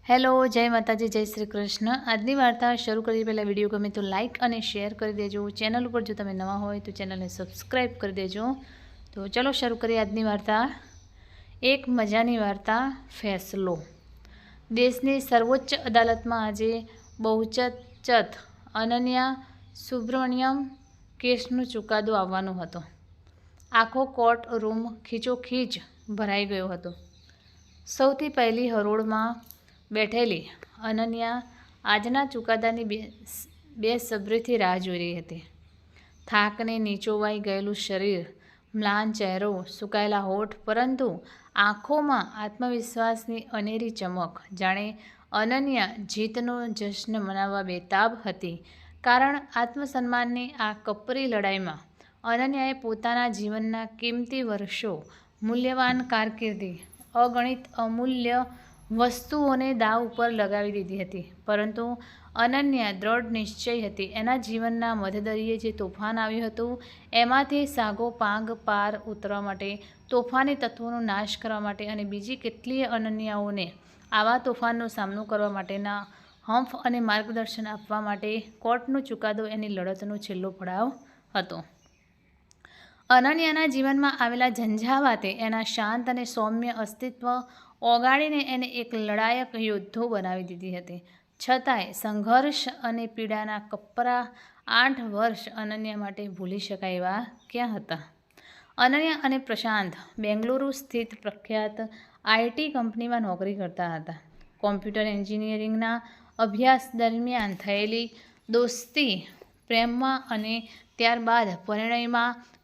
Hello, જય માતાજી, જય શ્રી કૃષ્ણ। આજની વાર્તા શરૂ કરી પહેલાં વિડીયો ગમે તો લાઇક અને શેર કરી દેજો। ચેનલ ઉપર જો તમે નવા હોય તો ચેનલને સબસ્ક્રાઈબ કરી દેજો। તો ચલો શરૂ કરીએ આજની વાર્તા। એક મજાની વાર્તા, ફેસલો। દેશની સર્વોચ્ચ અદાલતમાં આજે બહુચર્ચિત અનન્યા સુબ્રમણ્યમ કેસનો ચુકાદો આવવાનો હતો। આખો કોર્ટ રૂમ ખીચોખીચ ભરાઈ ગયો હતો। સૌથી પહેલી હરોળમાં બેઠેલી અનન્યા આજના ચુકાદાની બેસબ્રીથી રાહ જોઈ રહી હતી। થાકને નીચોવાઈ ગયેલું શરીર, મ્લાન ચહેરો, સુકાયેલા હોઠ, પરંતુ આંખોમાં આત્મવિશ્વાસની અનેરી ચમક, જાણે અનન્યા જીતનો જશ્ન મનાવવા બેતાબ હતી। કારણ આત્મસન્માનની આ કપરી લડાઈમાં અનન્યાએ પોતાના જીવનના કિંમતી વર્ષો, મૂલ્યવાન કારકિર્દી, અગણિત અમૂલ્ય વસ્તુઓને દાવ ઉપર લગાવી દીધી હતી। પરંતુ અનન્યા દ્રઢ નિશ્ચયી હતી। એના જીવનના મધદરિયે જે તોફાન આવ્યું હતું એમાંથી સાગોપાંગ પાર ઉતરવા માટે, તોફાની તત્વોનો નાશ કરવા માટે અને બીજી કેટલીય અનન્યાઓને આવા તોફાનનો સામનો કરવા માટેના હંફ અને માર્ગદર્શન આપવા માટે કોર્ટનો ચુકાદો એની લડતનો છેલ્લો પડાવ હતો। અનન્યાના જીવનમાં આવેલા ઝંઝાવાતે એના શાંત અને સૌમ્ય અસ્તિત્વ ઓગાળીને એને એક લડાયક યોદ્ધો બનાવી દીધી હતી। છતાંય સંઘર્ષ અને પીડાના કપરા 8 વર્ષ અનન્યા માટે ભૂલી શકાય એવા ક્યાં હતા? અનન્યા અને પ્રશાંત બેંગલુરુ સ્થિત પ્રખ્યાત IT કંપનીમાં નોકરી કરતા હતા। કોમ્પ્યુટર એન્જિનિયરિંગના અભ્યાસ દરમિયાન થયેલી દોસ્તી પ્રેમમાં અને ત્યારબાદ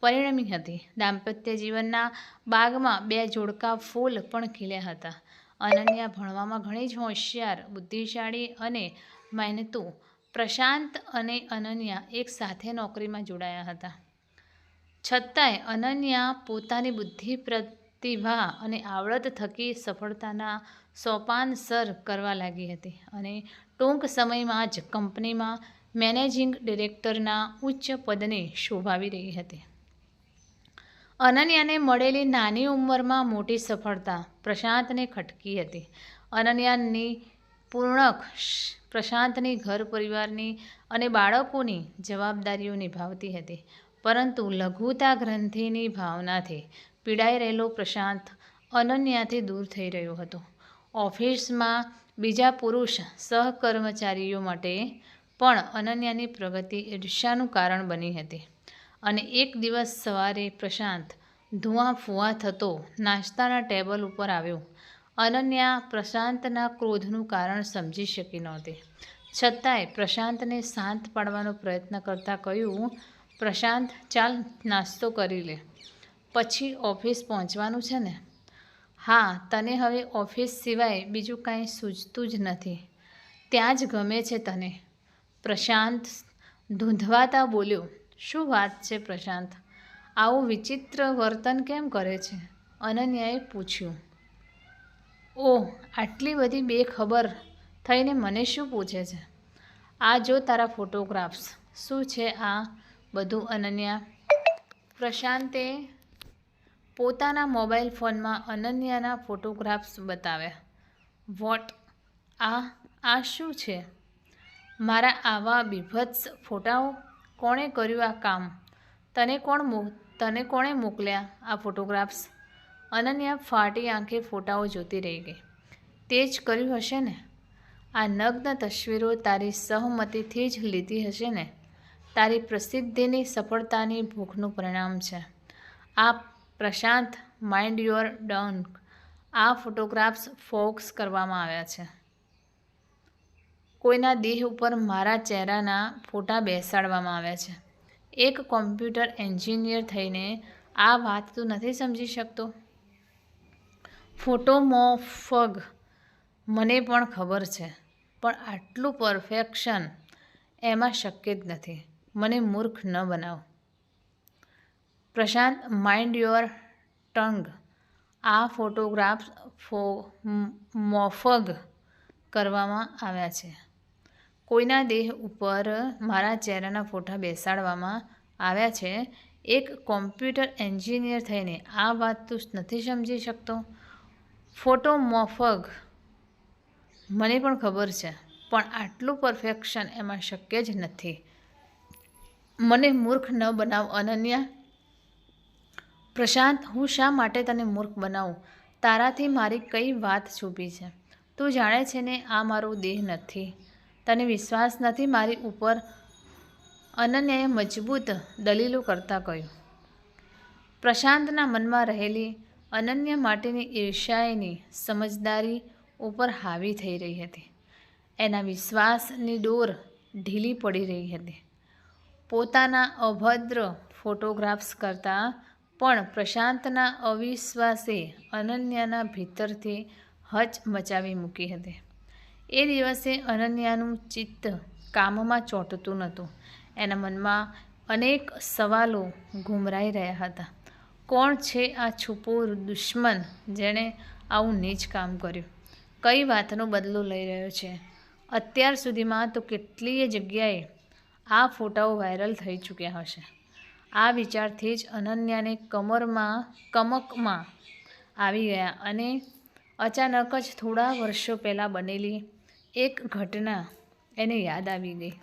પરિણમી હતી। દાંપત્ય જીવનના બાગમાં 2 જોડકા ફૂલ પણ ખીલ્યા હતા। અનન્યા ભણવામાં ઘણી જ હોશિયાર, બુદ્ધિશાળી અને મહેનતુ। પ્રશાંત અને અનન્યા એક સાથે નોકરીમાં જોડાયા હતા। છતાંય અનન્યા પોતાની બુદ્ધિ, પ્રતિભા અને આવડત થકી સફળતાના સોપાન સર કરવા લાગી હતી અને ટૂંક સમયમાં જ કંપનીમાં મેનેજિંગ ડિરેક્ટરના ઉચ્ચ પદને શોભાવી રહી હતી। અનન્યાને મળેલી નાની ઉંમરમાં મોટી સફળતા પ્રશાંતને ખટકી હતી। અનન્યાની પૂર્ણક પ્રશાંતની ઘર પરિવારની અને બાળકોની જવાબદારીઓ નિભાવતી હતી। પરંતુ લઘુતા ગ્રંથિની ભાવનાથી પીડાઈ રહેલો પ્રશાંત અનન્યાથી દૂર થઈ રહ્યો હતો। ઓફિસમાં બીજા પુરુષ સહકર્મચારીઓ માટે પણ અનન્યાની પ્રગતિ ઈર્ષ્યાનું કારણ બની હતી અને એક દિવસ સવારે પ્રશાંત ધુઆં-ફુઆ થતો નાસ્તાના ટેબલ ઉપર આવ્યો। અનન્યા પ્રશાંતના ક્રોધનું કારણ સમજી શકી નહોતી, છતાંય પ્રશાંતને શાંત પાડવાનો પ્રયત્ન કરતાં કહ્યું, પ્રશાંત, ચાલ નાસ્તો કરી લે, પછી ઓફિસ પહોંચવાનું છે ને? હા, તને હવે ઓફિસ સિવાય બીજું કાંઈ સૂઝતું જ નથી, ત્યાં જ ગમે છે તને, પ્રશાંત ધૂંધવાતા બોલ્યો। શું વાત છે પ્રશાંત, આવું વિચિત્ર વર્તન કેમ કરે છે? અનન્યાએ પૂછ્યું। ઓહ, આટલી બધી બેખબર થઈને મને શું પૂછે છે? આ જો તારા ફોટોગ્રાફ્સ। શું છે આ બધું અનન્યા? પ્રશાંતે પોતાના મોબાઈલ ફોનમાં અનન્યાના ફોટોગ્રાફ્સ બતાવ્યા। વોટ? આ શું છે? મારા આવા બીભત્સ ફોટાઓ? કોણે કર્યું આ કામ? તને કોણે મોકલ્યા આ ફોટોગ્રાફ્સ? અનન્યા ફાટી આંખે ફોટાઓ જોતી રહી ગઈ। તે જ કર્યું હશે ને? આ નગ્ન તસવીરો તારી સહમતીથી જ લીધી હશે ને? તારી પ્રસિદ્ધિની, સફળતાની ભૂખનું પરિણામ છે આ, પ્રશાંત, માઇન્ડ યોર ડંક। આ ફોટોગ્રાફ્સ ફોકસ કરવામાં આવ્યા છે। કોઈના દેહ ઉપર મારા ચહેરાના ફોટા બેસાડવામાં આવ્યા છે। એક કોમ્પ્યુટર એન્જિનિયર થઈને આ વાત તું નથી સમજી શકતો? ફોટોમોર્ફગ, મને પણ ખબર છે, પણ આટલું પરફેક્શન એમાં શક્ય જ નથી। મને મૂર્ખ ન બનાવ। પ્રશાંત, માઇન્ડ યોર ટંગ। આ ફોટોગ્રાફ્સ મોર્ફગ કરવામાં આવ્યા છે। કોઈના દેહ ઉપર મારા ચહેરાના ફોટા બેસાડવામાં આવ્યા છે। એક કોમ્પ્યુટર એન્જિનિયર થઈને આ વાત તું નથી સમજી શકતો? ફોટોમોર્ફગ, મને પણ ખબર છે, પણ આટલું પરફેક્શન એમાં શક્ય જ નથી. મને મૂર્ખ ન બનાવ અનન્યા. પ્રશાંત, હું શા માટે તને મૂર્ખ બનાવું? તારાથી મારી કઈ વાત છુપી છે? તું જાણે છે ને આ મારો દેહ નથી. તને વિશ્વાસ નથી મારી ઉપર? અનન્યાએ મજબૂત દલીલો કરતાં કહ્યું. પ્રશાંતના મનમાં રહેલી અનન્યા માટેની ઈર્ષ્યાની સમજદારી ઉપર હાવી થઈ રહી હતી. એના વિશ્વાસની ડોર ઢીલી પડી રહી હતી. પોતાના અભદ્ર ફોટોગ્રાફ્સ કરતાં પણ પ્રશાંતના અવિશ્વાસે અનન્યાના ભીતરથી હચ મચાવી મૂકી હતી. એ દિવસે અનન્યાનું ચિત્ત કામમાં ચોંટતું નહોતું. એના મનમાં અનેક સવાલો ઘૂમરાઈ રહ્યા હતા. કોણ છે આ છુપો દુશ્મન જેણે આવું નીચ કામ કર્યું? કઈ વાતનો બદલો લઈ રહ્યો છે? અત્યાર સુધીમાં તો કેટલીય જગ્યાએ આ ફોટાઓ વાયરલ થઈ ચૂક્યા હશે. આ વિચારથી જ અનન્યાને કમકમાં આવી ગયા અને અચાનક જ થોડા વર્ષો પહેલાં બનેલી એક ઘટના એને યાદ આવી ગઈ.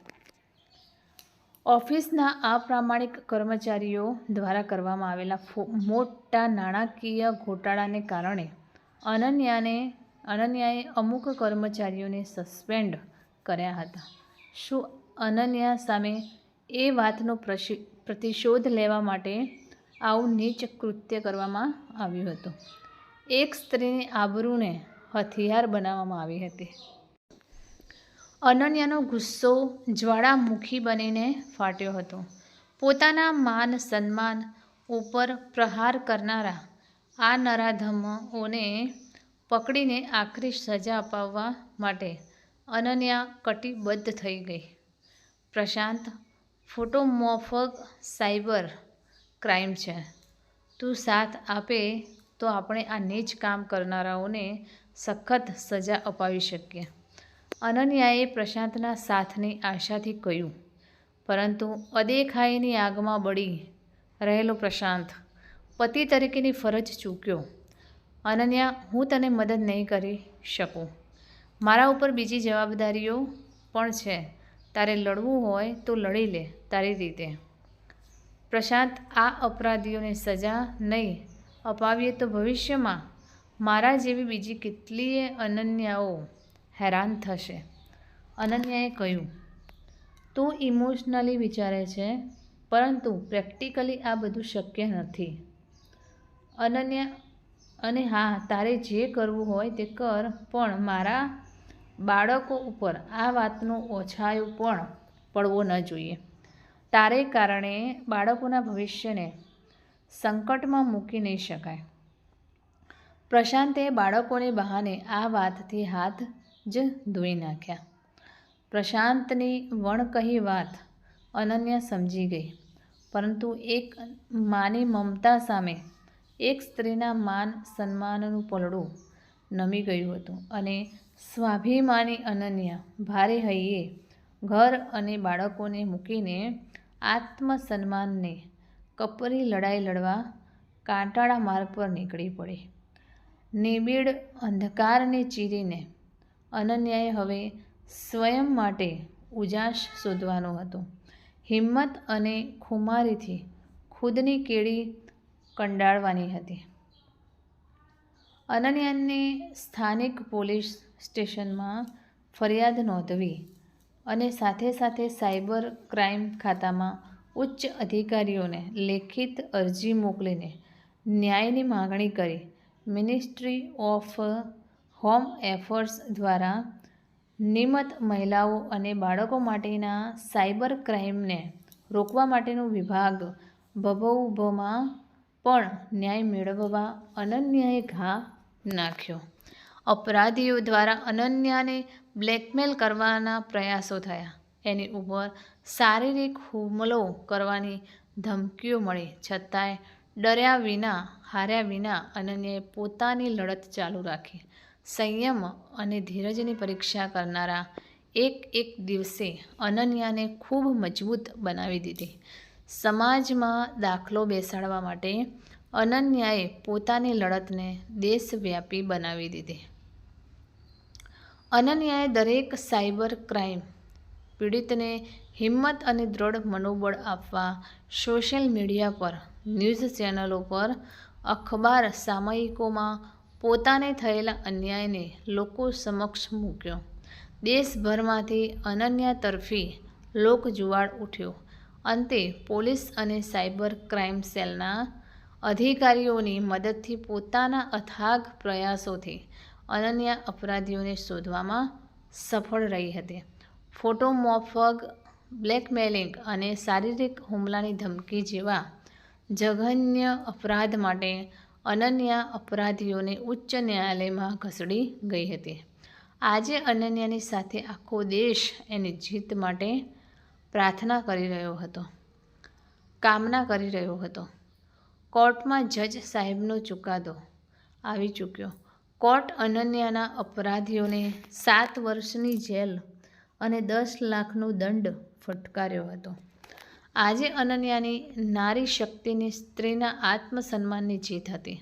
ઓફિસના અપ્રામાણિક કર્મચારીઓ દ્વારા કરવામાં આવેલા મોટા નાણાકીય ગોટાળાને કારણે અનન્યાએ અમુક કર્મચારીઓને સસ્પેન્ડ કર્યા હતા. શું અનન્યા સામે એ વાતનો પ્રતિશોધ લેવા માટે આવું નીચ કૃત્ય કરવામાં આવ્યું હતું? એક સ્ત્રીની આબરૂને હથિયાર બનાવવામાં આવી હતી. અનન્યાનો ગુસ્સો જ્વાળામુખી બનીને ફાટ્યો હતો. પોતાના માન સન્માન ઉપર પ્રહાર કરનારા આ નરાધમોને પકડીને આખરી સજા અપાવવા માટે અનન્યા કટિબદ્ધ થઈ ગઈ. પ્રશાંત, ફોટોમોર્ફિક સાયબર ક્રાઇમ છે. તું સાથ આપે તો આપણે આ નીચ કામ કરનારાઓને સખત સજા અપાવી શકીએ. અનન્યાએ પ્રશાંતના સાથની આશાથી કહ્યું. પરંતુ અદેખાઈની આગમાં બળી રહેલો પ્રશાંત પતિ તરીકેની ફરજ ચૂક્યો. અનન્યા, હું તને મદદ નહીં કરી શકું. મારા ઉપર બીજી જવાબદારીઓ પણ છે. તારે લડવું હોય તો લડી લે તારી રીતે. પ્રશાંત, આ અપરાધીઓને સજા નહીં અપાવીએ તો ભવિષ્યમાં મારા જેવી બીજી કેટલીય અનન્યાઓ હેરાન થશે. અનન્યાએ કહ્યું. તું ઇમોશનલી વિચારે છે, પરંતુ પ્રેક્ટિકલી આ બધું શક્ય નથી. અનન્યા, અને હા, તારે જે કરવું હોય તે કર, પણ મારા બાળકો ઉપર આ વાતનો ઓછાયો પણ પડવો ન જોઈએ. તારે કારણે બાળકોના ભવિષ્યને સંકટમાં મૂકી નહીં શકાય. પ્રશાંતે બાળકોને બહાને આ વાતથી હાથ જ ધોઈ નાખ્યા. પ્રશાંતની વણકહી વાત અનન્યા સમજી ગઈ, પરંતુ એક માની મમતા સામે એક સ્ત્રીના માન સન્માનનું પલડું નમી ગયું હતું અને સ્વાભિમાની અનન્યા ભારે હૈયે ઘર અને બાળકોને મૂકીને આત્મસન્માનને કપરી લડાઈ લડવા કાંટાળા માર્ગ પર નીકળી પડી. નિબીડ અંધકારને ચીરીને અનન્યાએ હવે સ્વયં માટે ઉજાસ શોધવાનો હતો. હિંમત અને ખુમારીથી ખુદની કેડી કંડારવાની હતી. અનન્યાને સ્થાનિક પોલીસ સ્ટેશનમાં ફરિયાદ નોંધવી અને સાથે સાથે સાયબર ક્રાઇમ ખાતામાં ઉચ્ચ અધિકારીઓને લેખિત અરજી મોકલીને ન્યાયની માગણી કરી. મિનિસ્ટ્રી ઓફ હોમ એફર્સ દ્વારા નિયમિત મહિલાઓ અને બાળકો માટેના સાયબર ક્રાઇમને રોકવા માટેનું વિભાગ ભભૂભમાં પણ ન્યાય મેળવવા અનન્યાએ ઘા નાખ્યો. અપરાધીઓ દ્વારા અનન્યાને બ્લેકમેલ કરવાના પ્રયાસો થયા. એની ઉપર શારીરિક હુમલો કરવાની ધમકીઓ મળી. છતાંય ડર્યા વિના, હાર્યા વિના અનન્યાએ પોતાની લડત ચાલુ રાખી. સંયમ અને ધીરજની પરીક્ષા કરનારા એક દિવસે અનન્યાને ખૂબ મજબૂત બનાવી દીધી. સમાજમાં દાખલો બેસાડવા માટે અનન્યાએ પોતાની લડતને દેશવ્યાપી બનાવી દીધી. અનન્યાએ દરેક સાયબર ક્રાઇમ પીડિતને હિંમત અને દ્રઢ મનોબળ આપવા સોશિયલ મીડિયા પર, ન્યૂઝ ચેનલો પર, અખબાર સામયિકોમાં પોતાને થયેલા અન્યાયને લોકો સમક્ષ મૂક્યો. દેશભરમાંથી અનન્યા તરફી લોકજુવાળ ઉઠ્યો. અંતે પોલીસ અને સાયબર ક્રાઇમ સેલના અધિકારીઓની મદદથી પોતાના અથાગ પ્રયાસોથી અનન્યા અપરાધીઓને શોધવામાં સફળ રહી હતી. ફોટોમોર્ફિક બ્લેકમેલિંગ અને શારીરિક હુમલાની ધમકી જેવા જઘન્ય અપરાધ માટે અનન્યા અપરાધીઓને ઉચ્ચ ન્યાયાલયમાં ઘસડી ગઈ હતી. આજે અનન્યાની સાથે આખો દેશ એની જીત માટે પ્રાર્થના કરી રહ્યો હતો, કામના કરી રહ્યો હતો. કોર્ટમાં જજ સાહેબનો ચુકાદો આવી ચૂક્યો. કોર્ટ અનન્યાના અપરાધીઓને 7 વર્ષની જેલ અને 10 લાખનો દંડ ફટકાર્યો હતો. આજે અનન્યાની નારી શક્તિની, સ્ત્રીના આત્મસન્માનની જીત હતી.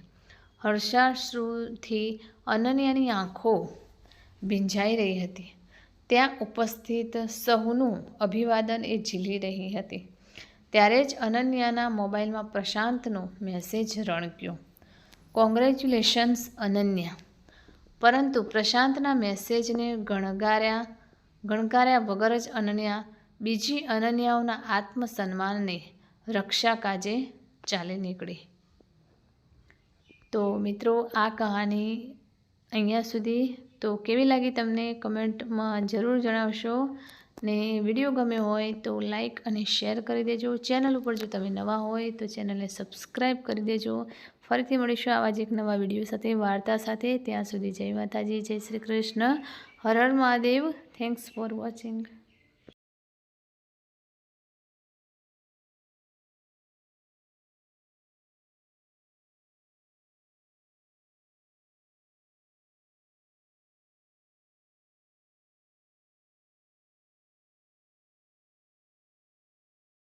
હર્ષાશ્રુથી અનન્યાની આંખો ભીંજાઈ રહી હતી. ત્યાં ઉપસ્થિત સહુનું અભિવાદન એ ઝીલી રહી હતી. ત્યારે જ અનન્યાના મોબાઈલમાં પ્રશાંતનો મેસેજ રણક્યો. કોંગ્રેચ્યુલેશન્સ અનન્યા. પરંતુ પ્રશાંતના મેસેજને ગણકાર્યા વગર જ અનન્યા બીજી અનન્યાઓના આત્મસન્માનને રક્ષા કાજે ચાલી નીકળી. તો મિત્રો, આ કહાની અહીંયા સુધી. તો કેવી લાગી તમને કમેન્ટમાં જરૂર જણાવશો. ને વિડીયો ગમ્યો હોય તો લાઈક અને શેર કરી દેજો. ચેનલ ઉપર જો તમે નવા હોય તો ચેનલને સબસ્ક્રાઈબ કરી દેજો. ફરીથી મળીશું આવા જ એક નવા વિડીયો સાથે, વાર્તા સાથે. ત્યાં સુધી જય માતાજી, જય શ્રી કૃષ્ણ, હર હર મહાદેવ. Thanks for watching.